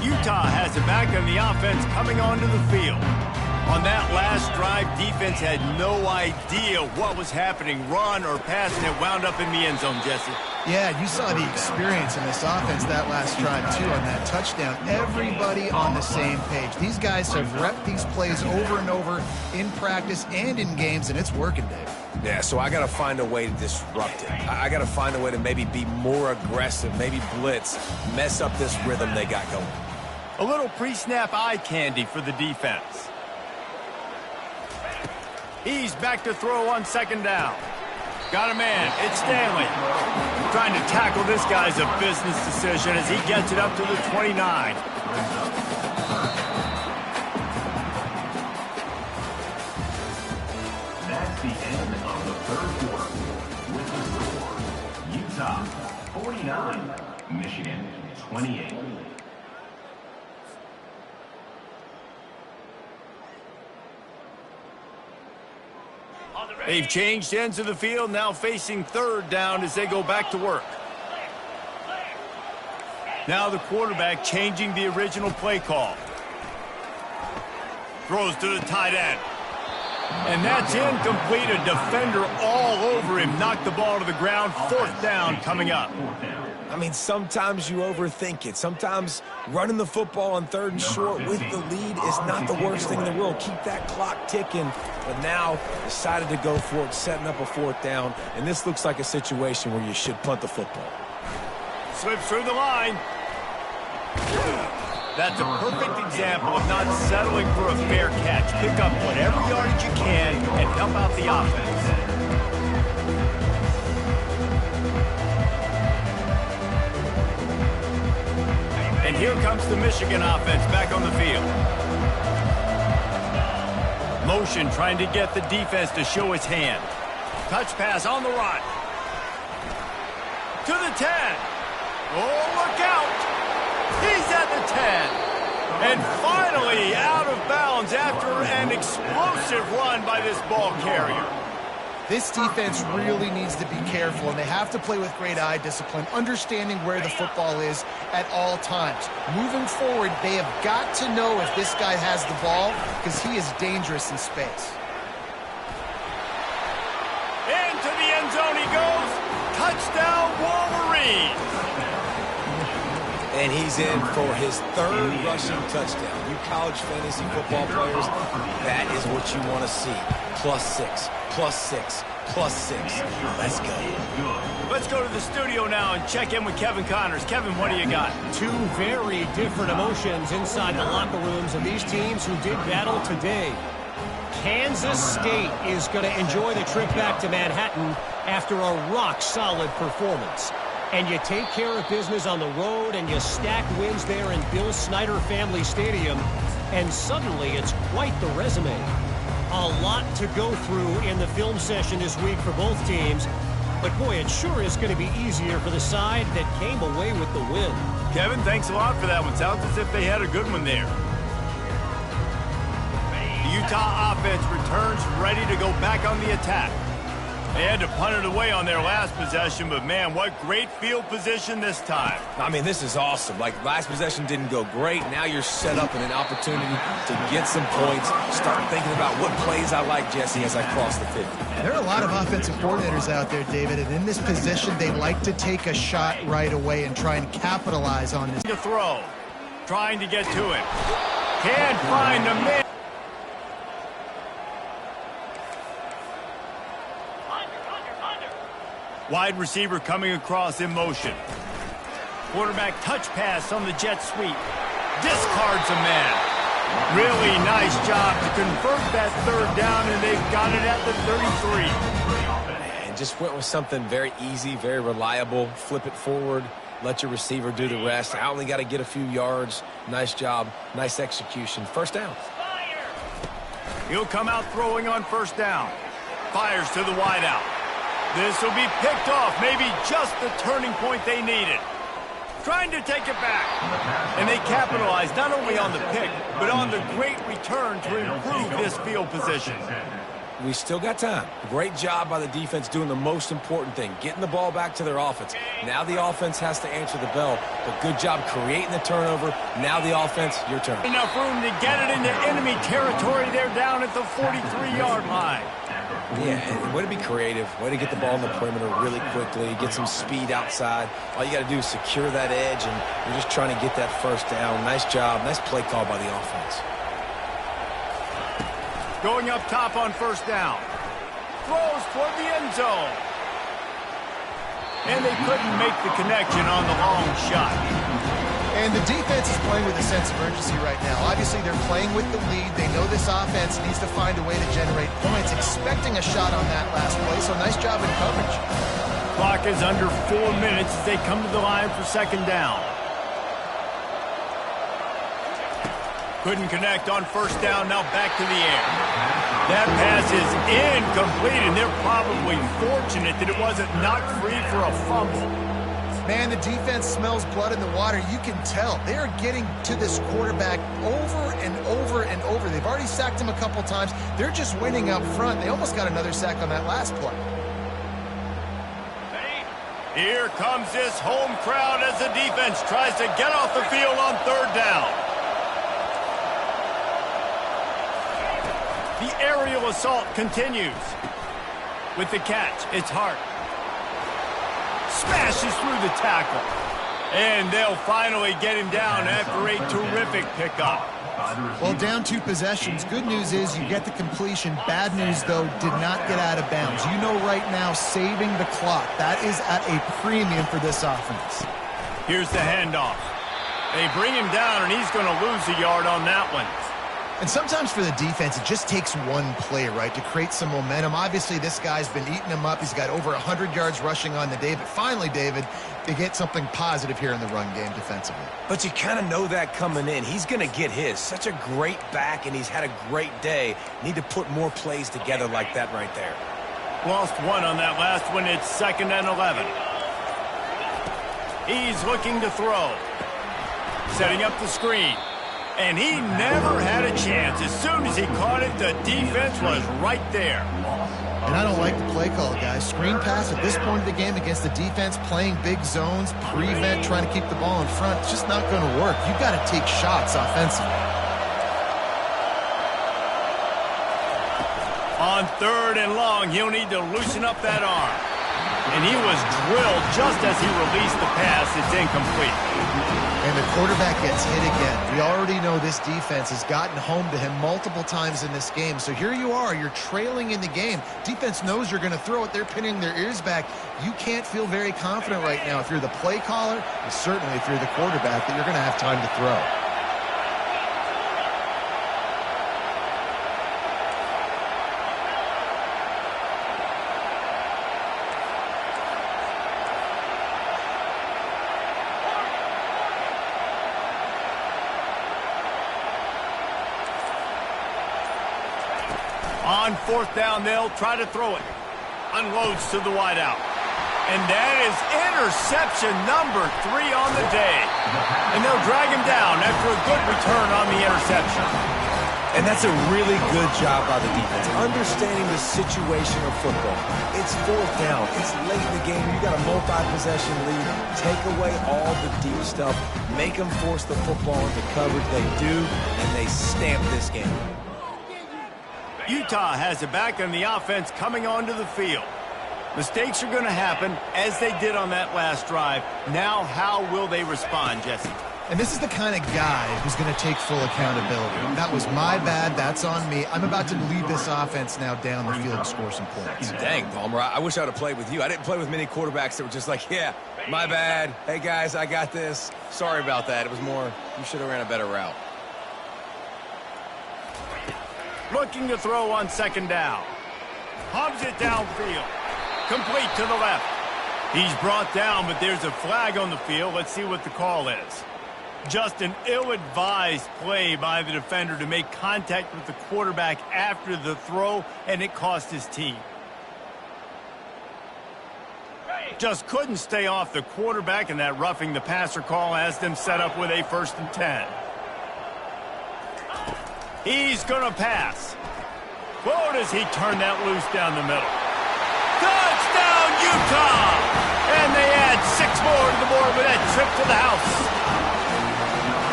Utah has it back on the offense coming onto the field. On that last drive, defense had no idea what was happening, run or pass, and it wound up in the end zone, Jesse. Yeah, you saw the experience in this offense that last drive, too, on that touchdown. Everybody on the same page. These guys have repped these plays over and over in practice and in games, and it's working, Dave. Yeah, so I got to find a way to disrupt it. I got to find a way to maybe be more aggressive, maybe blitz, mess up this rhythm they got going. A little pre-snap eye candy for the defense. He's back to throw on second down. Got a man. It's Stanley. Trying to tackle this guy's a business decision as he gets it up to the 29. That's the end of the third quarter. With the score, Utah 49, Michigan 28. They've changed ends of the field, now facing third down as they go back to work. Now the quarterback changing the original play call. Throws to the tight end. And that's incomplete. A defender all over him. Knocked the ball to the ground. Fourth down coming up. I mean, sometimes you overthink it. Sometimes running the football on third and short with the lead is not the worst thing in the world. Keep that clock ticking. But now decided to go for it, setting up a fourth down. And this looks like a situation where you should punt the football. Slips through the line. That's a perfect example of not settling for a fair catch. Pick up whatever yardage you can and help out the offense. And here comes the Michigan offense back on the field. Motion trying to get the defense to show its hand. Touch pass on the run. To the 10. Oh, look out. He's at the 10. And finally out of bounds after an explosive run by this ball carrier. This defense really needs to be careful, and they have to play with great eye discipline, understanding where the football is at all times. Moving forward, they have got to know if this guy has the ball, because he is dangerous in space. Into the end zone he goes. Touchdown, Wolverine. And he's in for his third rushing touchdown. You college fantasy football players, that is what you want to see. +6, +6, +6. Let's go. Let's go to the studio now and check in with Kevin Connors. Kevin, what do you got? Two very different emotions inside the locker rooms of these teams who did battle today. Kansas State is going to enjoy the trip back to Manhattan after a rock-solid performance. And you take care of business on the road and you stack wins there in Bill Snyder Family Stadium, and suddenly it's quite the resume. A lot to go through in the film session this week for both teams, but boy, it sure is going to be easier for the side that came away with the win. Kevin, thanks a lot for that one. Sounds as if they had a good one there. The Utah offense returns ready to go back on the attack. They had to punt it away on their last possession, but man, what great field position this time. I mean, this is awesome. Like, last possession didn't go great. Now you're set up in an opportunity to get some points. Start thinking about what plays I like, Jesse, as I cross the 50. There are a lot of offensive coordinators out there, David, and in this position, they like to take a shot right away and try and capitalize on this. To throw, trying to get to him. Can't find the man. Wide receiver coming across in motion. Quarterback touch pass on the jet sweep. Discards a man. Really nice job to convert that third down, and they've got it at the 33. And just went with something very easy, very reliable. Flip it forward. Let your receiver do the rest. I only got to get a few yards. Nice job. Nice execution. First down. He'll come out throwing on first down. Fires to the wideout. This will be picked off. Maybe just the turning point they needed. Trying to take it back. And they capitalize not only on the pick, but on the great return to improve this field position. We still got time. Great job by the defense doing the most important thing, getting the ball back to their offense. Now the offense has to answer the bell, but good job creating the turnover. Now the offense, your turn. Enough room to get it into enemy territory. They're down at the 43-yard line. Yeah, and way to be creative, way to get the ball in the perimeter really quickly, get some speed outside. All you got to do is secure that edge, and you're just trying to get that first down. Nice job, nice play call by the offense. Going up top on first down. Throws toward the end zone. And they couldn't make the connection on the long shot. And the defense is playing with a sense of urgency right now. Obviously, they're playing with the lead. They know this offense needs to find a way to generate points, expecting a shot on that last play, so nice job in coverage. Clock is under 4 minutes as they come to the line for second down. Couldn't connect on first down, now back to the air. That pass is incomplete, and they're probably fortunate that it wasn't knocked free for a fumble. Man, the defense smells blood in the water. You can tell. They are getting to this quarterback over and over and over. They've already sacked him a couple times. They're just winning up front. They almost got another sack on that last play. Here comes this home crowd as the defense tries to get off the field on third down. The aerial assault continues. With the catch, it's Hart. Smashes through the tackle. And they'll finally get him down after a terrific pickup. Well, down 2 possessions. Good news is you get the completion. Bad news, though, did not get out of bounds. You know right now, saving the clock. That is at a premium for this offense. Here's the handoff. They bring him down, and he's going to lose a yard on that one. And sometimes for the defense, it just takes one play, right, to create some momentum. Obviously, this guy's been eating them up. He's got over 100 yards rushing on the day. But finally, David, they get something positive here in the run game defensively. But you kind of know that coming in. He's going to get his. Such a great back, and he's had a great day. Need to put more plays together like that right there. Lost one on that last one. It's 2nd and 11. He's looking to throw. Setting up the screen. And he never had a chance. As soon as he caught it, the defense was right there. And I don't like the play call, guys. Screen pass at this point of the game against the defense, playing big zones, prevent, trying to keep the ball in front. It's just not going to work. You've got to take shots offensively. On 3rd and long, he'll need to loosen up that arm. And he was drilled just as he released the pass. It's incomplete. And the quarterback gets hit again. We already know this defense has gotten home to him multiple times in this game. So here you are. You're trailing in the game. Defense knows you're going to throw it. They're pinning their ears back. You can't feel very confident right now if you're the play caller, and certainly if you're the quarterback, that you're going to have time to throw. On 4th down, they'll try to throw it. Unloads to the wideout. And that is interception number 3 on the day. And they'll drag him down after a good return on the interception. And that's a really good job by the defense, understanding the situation of football. It's 4th down. It's late in the game. You got a multi-possession lead. Take away all the deep stuff. Make them force the football into coverage. They do, and they stamp this game. Utah has it back on the offense coming onto the field. Mistakes are going to happen, as they did on that last drive. Now, how will they respond, Jesse? And this is the kind of guy who's going to take full accountability. That was my bad. That's on me. I'm about to lead this offense now down the field and score some points. Dang, Palmer, I wish I would have played with you. I didn't play with many quarterbacks that were just like, yeah, my bad. Hey, guys, I got this. Sorry about that. It was more, you should have ran a better route. Looking to throw on second down. Hubs it downfield. Complete to the left. He's brought down, but there's a flag on the field. Let's see what the call is. Just an ill-advised play by the defender to make contact with the quarterback after the throw, and it cost his team. Just couldn't stay off the quarterback, and that roughing the passer call has them set up with a 1st and 10. He's going to pass. Whoa, does he turn that loose down the middle. Touchdown, Utah! And they add 6 more to the board with that trip to the house.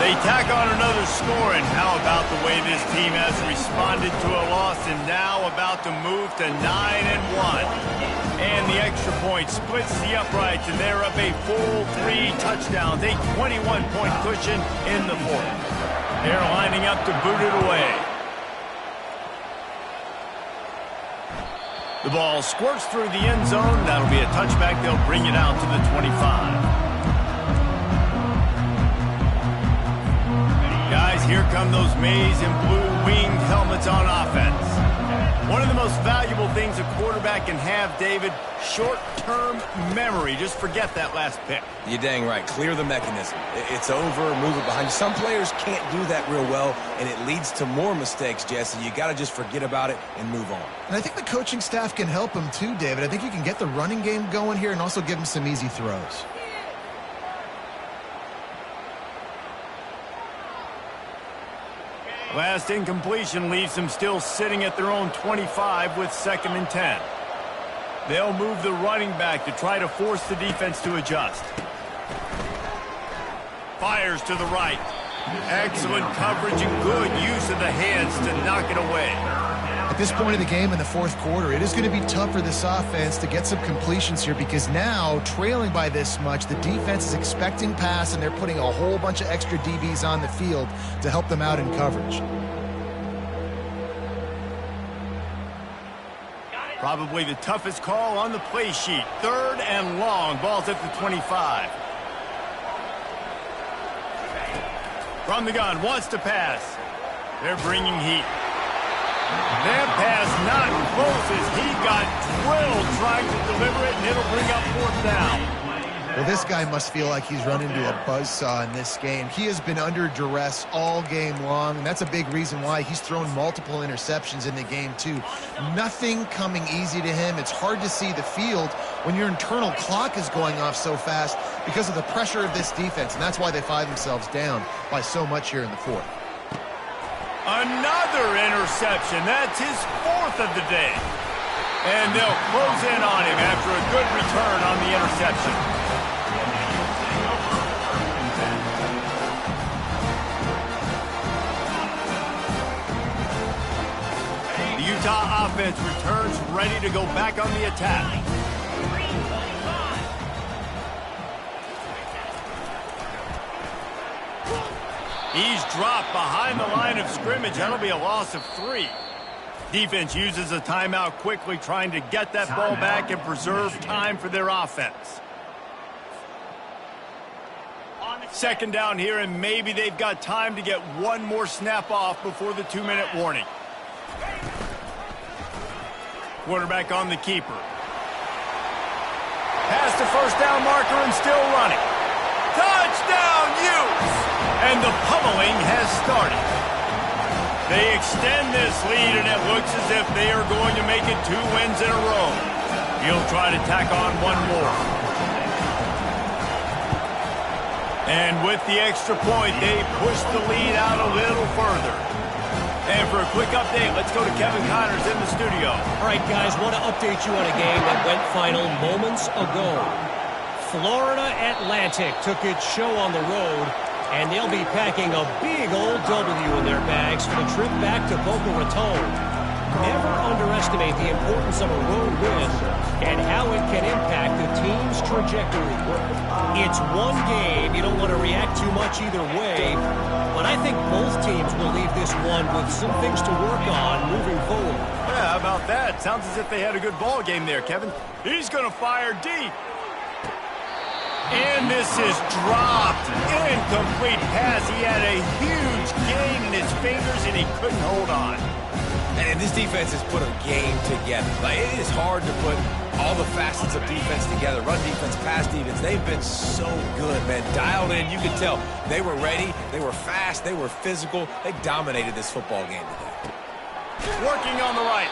They tack on another score, and how about the way this team has responded to a loss and now about to move to 9-1. And the extra point splits the uprights, and they're up a full 3 touchdowns, a 21-point cushion in the 4th. They're lining up to boot it away. The ball squirts through the end zone. That'll be a touchback. They'll bring it out to the 25. Guys, here come those maize and blue winged helmets on offense. One of the most valuable things a quarterback can have, David, short-term memory. Just forget that last pick. You're dang right. Clear the mechanism. It's over, move it behind you. Some players can't do that real well, and it leads to more mistakes, Jesse. You got to just forget about it and move on. And I think the coaching staff can help him too, David. I think you can get the running game going here and also give him some easy throws. Last incompletion leaves them still sitting at their own 25 with 2nd and 10. They'll move the running back to try to force the defense to adjust. Fires to the right. Excellent coverage and good use of the hands to knock it away. At this point of the game in the 4th quarter, it is going to be tough for this offense to get some completions here because now, trailing by this much, the defense is expecting pass, and they're putting a whole bunch of extra DBs on the field to help them out in coverage. Probably the toughest call on the play sheet. 3rd and long. Ball's at the 25. From the gun, wants to pass. They're bringing heat. That pass not close as he got drilled trying to deliver it, and it'll bring up 4th down. Well, this guy must feel like he's run into a buzzsaw in this game. He has been under duress all game long, and that's a big reason why he's thrown multiple interceptions in the game, too. Nothing coming easy to him. It's hard to see the field when your internal clock is going off so fast because of the pressure of this defense, and that's why they find themselves down by so much here in the 4th. Another interception. That's his 4th of the day. And they'll close in on him after a good return on the interception. The Utah offense returns ready to go back on the attack. He's dropped behind the line of scrimmage. That'll be a loss of 3. Defense uses a timeout quickly, trying to get that ball back and preserve time for their offense. 2nd down here, and maybe they've got time to get one more snap off before the 2-minute warning. Quarterback on the keeper. Past the 1st down marker and still running. Touchdown, Utes! And the pummeling has started. They extend this lead, and it looks as if they are going to make it 2 wins in a row. He'll try to tack on one more. And with the extra point, they push the lead out a little further. And for a quick update, let's go to Kevin Connors in the studio. All right, guys, want to update you on a game that went final moments ago. Florida Atlantic took its show on the road, and they'll be packing a big old W in their bags for the trip back to Boca Raton. Never underestimate the importance of a road win and how it can impact the team's trajectory. It's one game. You don't want to react too much either way, but I think both teams will leave this one with some things to work on moving forward. Yeah, how about that? Sounds as if they had a good ball game there, Kevin. He's going to fire deep. And this is dropped. Incomplete pass. He had a huge gain in his fingers, and he couldn't hold on. And this defense has put a game together. Like, it is hard to put all the facets of defense together. Run defense, pass defense. They've been so good, man. Dialed in. You could tell they were ready. They were fast. They were physical. They dominated this football game today. Working on the right.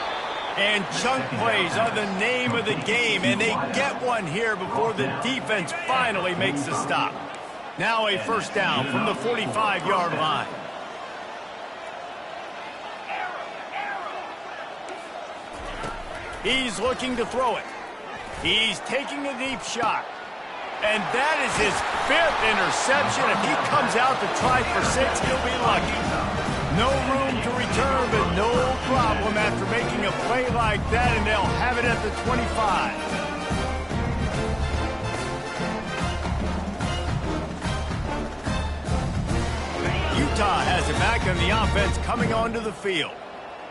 And chunk plays are the name of the game, and they get one here before the defense finally makes the stop. Now a first down from the 45-yard line. He's looking to throw it. He's taking a deep shot. And that is his 5th interception. If he comes out to try for 6, he'll be lucky. No room to return, but no problem after making a play like that, and they'll have it at the 25. Utah has it back on the offense coming onto the field.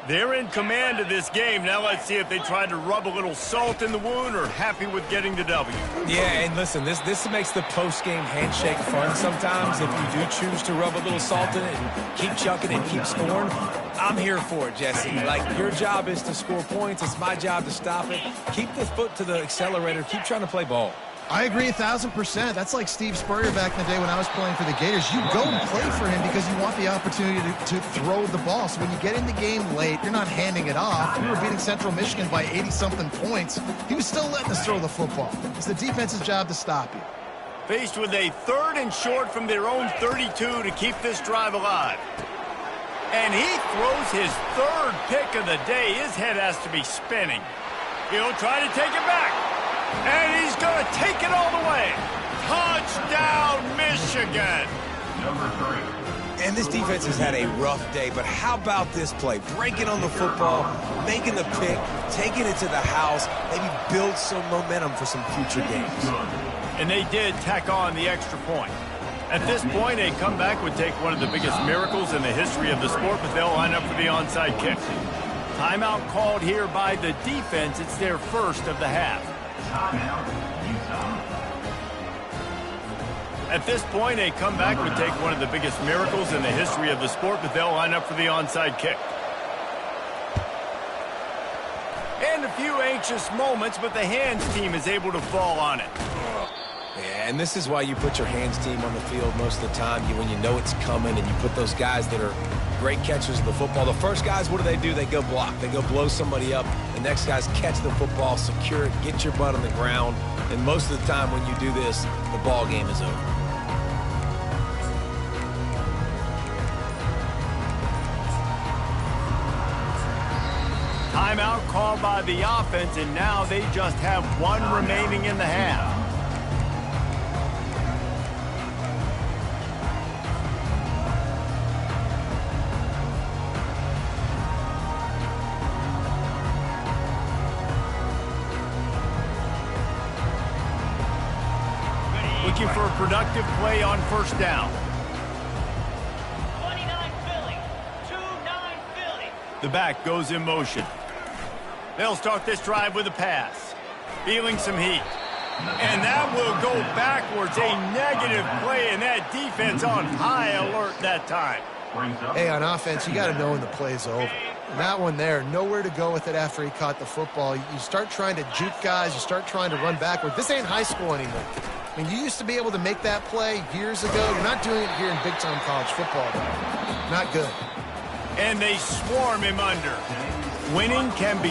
They're in command of this game. Now let's see if they try to rub a little salt in the wound or happy with getting the W. Yeah, and listen, this makes the post-game handshake fun sometimes. If you do choose to rub a little salt in it and keep chucking and keep scoring, I'm here for it, Jesse. Like, your job is to score points. It's my job to stop it. Keep the foot to the accelerator. Keep trying to play ball. I agree 1,000%. That's like Steve Spurrier back in the day when I was playing for the Gators. You go and play for him because you want the opportunity to throw the ball. So when you get in the game late, you're not handing it off. We were beating Central Michigan by 80-something points. He was still letting us throw the football. It's the defense's job to stop you. Faced with a 3rd and short from their own 32 to keep this drive alive. And he throws his 3rd pick of the day. His head has to be spinning. He'll try to take it back. And he's going to take it all the way. Touchdown, Michigan. Number 3. And this defense has had a rough day, but how about this play? Breaking on the football, making the pick, taking it to the house, maybe build some momentum for some future games. And they did tack on the extra point. At this point, a comeback would take one of the biggest miracles in the history of the sport, but they'll line up for the onside kick. Timeout called here by the defense. It's their first of the half. Timeout, Utah. At this point, a comeback would take one of the biggest miracles in the history of the sport, but they'll line up for the onside kick. And a few anxious moments, but the hands team is able to fall on it. Yeah, and this is why you put your hands team on the field most of the time. When you know it's coming and you put those guys that are great catchers of the football. The first guys, what do? They go block. They go blow somebody up. The next guys catch the football, secure it, get your butt on the ground. And most of the time when you do this, the ball game is over. Timeout called by the offense, and now they just have one remaining in the half. Looking for a productive play on first down. 29 Philly. 2-9 Philly. The back goes in motion. They'll start this drive with a pass. Feeling some heat. And that will go backwards. A negative play, and that defense on high alert that time. Hey, on offense, you got to know when the play's over. And that one there, nowhere to go with it after he caught the football. You start trying to juke guys. You start trying to run backward. This ain't high school anymore. I mean, you used to be able to make that play years ago. You're not doing it here in big-time college football. Not good. And they swarm him under. Winning can be